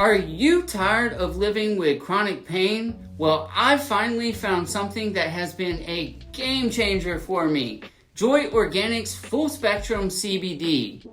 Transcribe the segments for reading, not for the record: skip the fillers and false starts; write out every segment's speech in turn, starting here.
Are you tired of living with chronic pain? Well, I finally found something that has been a game changer for me. Joy Organics Full Spectrum CBD.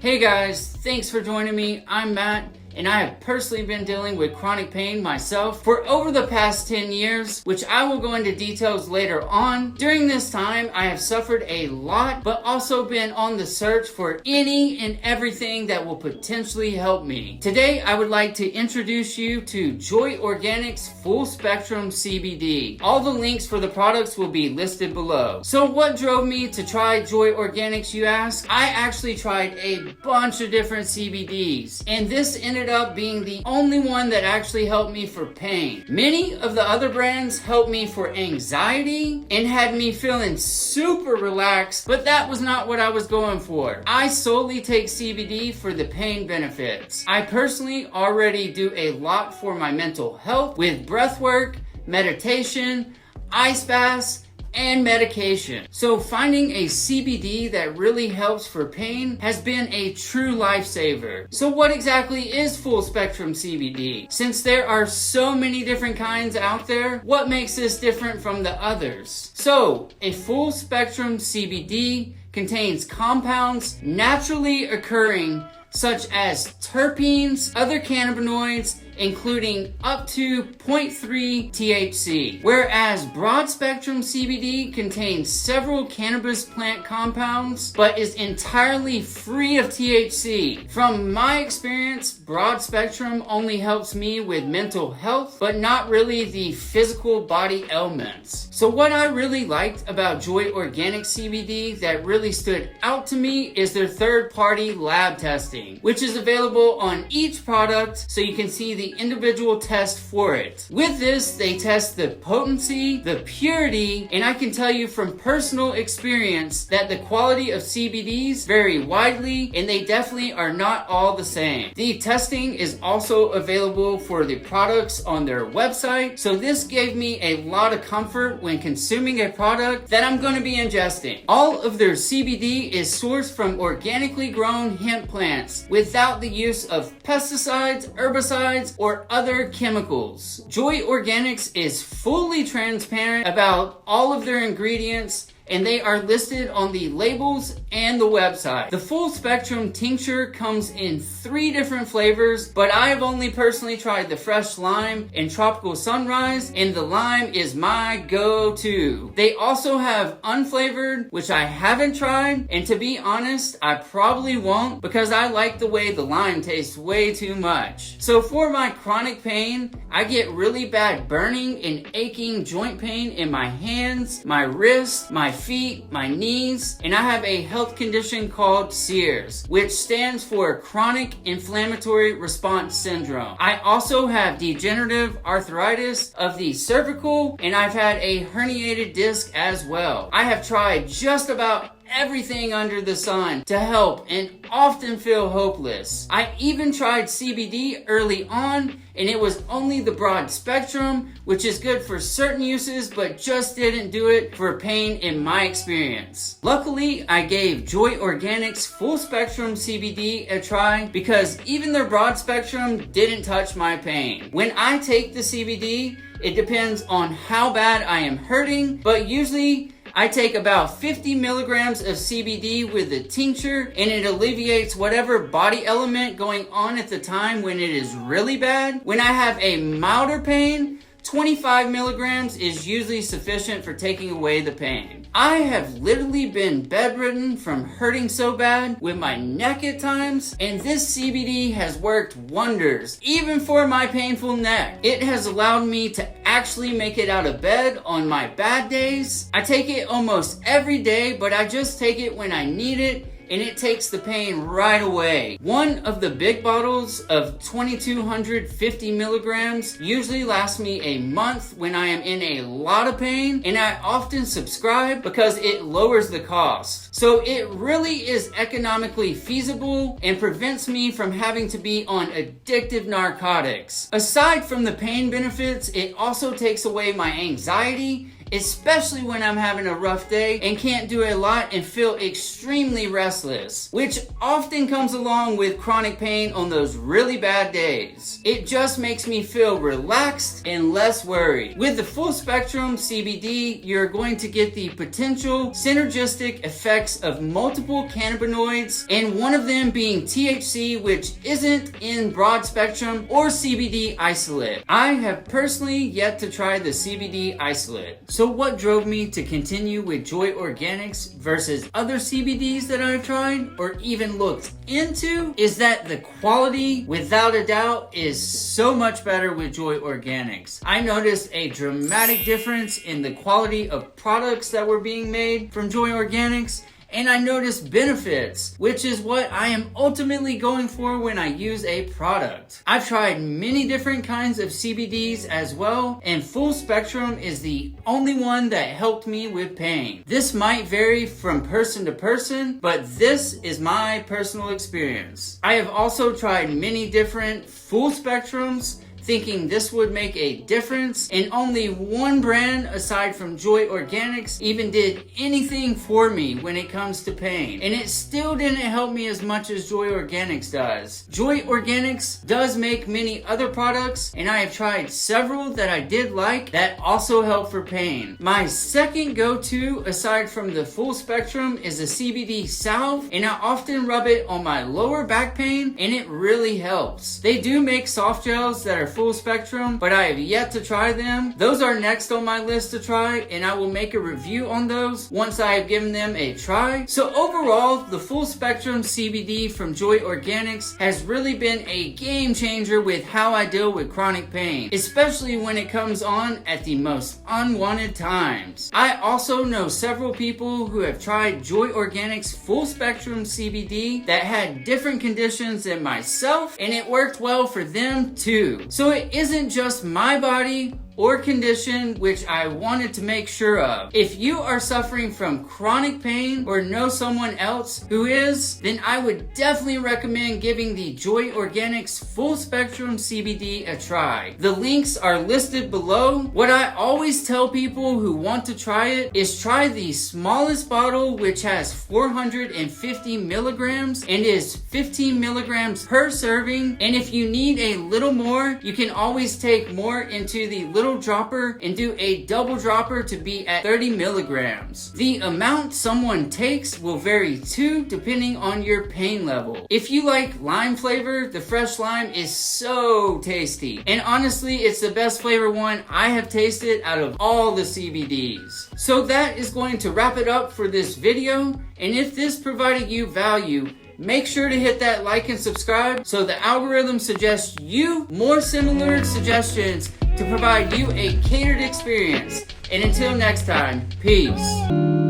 Hey guys, thanks for joining me. I'm Matt, and I have personally been dealing with chronic pain myself for over the past 10 years, which I will go into details later on. During this time, I have suffered a lot, but also been on the search for any and everything that will potentially help me. Today, I would like to introduce you to Joy Organics Full Spectrum CBD. All the links for the products will be listed below. So what drove me to try Joy Organics, you ask? I actually tried a bunch of different CBDs, and this ended up being the only one that actually helped me for pain. Many of the other brands helped me for anxiety and had me feeling super relaxed, but that was not what I was going for. I solely take CBD for the pain benefits. I personally already do a lot for my mental health with breath work, meditation, ice baths, and medication. So finding a CBD that really helps for pain has been a true lifesaver. So what exactly is full spectrum CBD? Since there are so many different kinds out there, what makes this different from the others? So a full spectrum CBD contains compounds naturally occurring such as terpenes, other cannabinoids, including up to 0.3 THC, whereas broad spectrum CBD contains several cannabis plant compounds but is entirely free of THC. From my experience, broad spectrum only helps me with mental health but not really the physical body ailments. So what I really liked about Joy Organic CBD that really stood out to me is their third-party lab testing, which is available on each product so you can see the individual test for it. With this, they test the potency, the purity, and I can tell you from personal experience that the quality of CBDs vary widely and they definitely are not all the same. The testing is also available for the products on their website, so this gave me a lot of comfort when consuming a product that I'm going to be ingesting. All of their CBD is sourced from organically grown hemp plants without the use of pesticides, herbicides, or other chemicals. Joy Organics is fully transparent about all of their ingredients, and they are listed on the labels and the website. The full spectrum tincture comes in 3 different flavors, but I've only personally tried the fresh lime and tropical sunrise, and the lime is my go-to. They also have unflavored, which I haven't tried, and to be honest, I probably won't because I like the way the lime tastes way too much. So for my chronic pain, I get really bad burning and aching joint pain in my hands, my wrists, my feet, my knees, and I have a health condition called CIRS, which stands for Chronic Inflammatory Response Syndrome. I also have degenerative arthritis of the cervical, and I've had a herniated disc as well. I have tried just about everything under the sun to help and often feel hopeless. I even tried CBD early on, and it was only the broad spectrum, which is good for certain uses but just didn't do it for pain in my experience. Luckily, I gave Joy Organics Full Spectrum CBD a try because even their broad spectrum didn't touch my pain. When I take the CBD, it depends on how bad I am hurting, but usually I take about 50 milligrams of CBD with the tincture, and it alleviates whatever body element going on at the time when it is really bad. When I have a milder pain, 25 milligrams is usually sufficient for taking away the pain. I have literally been bedridden from hurting so bad with my neck at times, and this CBD has worked wonders, even for my painful neck. It has allowed me to actually make it out of bed on my bad days. I take it almost every day, but I just take it when I need it, and it takes the pain right away. One of the big bottles of 2250 milligrams usually lasts me a month when I am in a lot of pain, and I often subscribe because it lowers the cost. So it really is economically feasible and prevents me from having to be on addictive narcotics. Aside from the pain benefits, it also takes away my anxiety especially when I'm having a rough day and can't do a lot and feel extremely restless, which often comes along with chronic pain on those really bad days. It just makes me feel relaxed and less worried. With the full spectrum CBD, you're going to get the potential synergistic effects of multiple cannabinoids, and one of them being THC, which isn't in broad spectrum, or CBD isolate. I have personally yet to try the CBD isolate. So what drove me to continue with Joy Organics versus other CBDs that I've tried or even looked into is that the quality, without a doubt, is so much better with Joy Organics. I noticed a dramatic difference in the quality of products that were being made from Joy Organics, and I noticed benefits, which is what I am ultimately going for when I use a product. I've tried many different kinds of CBDs as well, and full spectrum is the only one that helped me with pain. This might vary from person to person, but this is my personal experience. I have also tried many different full spectrums, thinking this would make a difference, and only one brand aside from Joy Organics even did anything for me when it comes to pain, and it still didn't help me as much as Joy Organics does. Joy Organics does make many other products, and I have tried several that I did like that also help for pain. My second go-to aside from the full spectrum is a CBD salve, and I often rub it on my lower back pain, and it really helps. They do make soft gels that are full spectrum, but I have yet to try them. Those are next on my list to try, and I will make a review on those once I have given them a try. So overall, the full spectrum CBD from Joy Organics has really been a game changer with how I deal with chronic pain, especially when it comes on at the most unwanted times. I also know several people who have tried Joy Organics full spectrum CBD that had different conditions than myself, and it worked well for them too. So it isn't just my body or condition which I wanted to make sure of. If you are suffering from chronic pain or know someone else who is, then I would definitely recommend giving the Joy Organics Full Spectrum CBD a try. The links are listed below. What I always tell people who want to try it is try the smallest bottle, which has 450 milligrams and is 15 milligrams per serving. And if you need a little more, you can always take more into the little dropper and do a double dropper to be at 30 milligrams. The amount someone takes will vary too, depending on your pain level. If you like lime flavor, the fresh lime is so tasty. And honestly, it's the best flavor one I have tasted out of all the CBDs. So that is going to wrap it up for this video. And if this provided you value, make sure to hit that like and subscribe so the algorithm suggests you more similar suggestions to provide you a catered experience. And until next time, peace.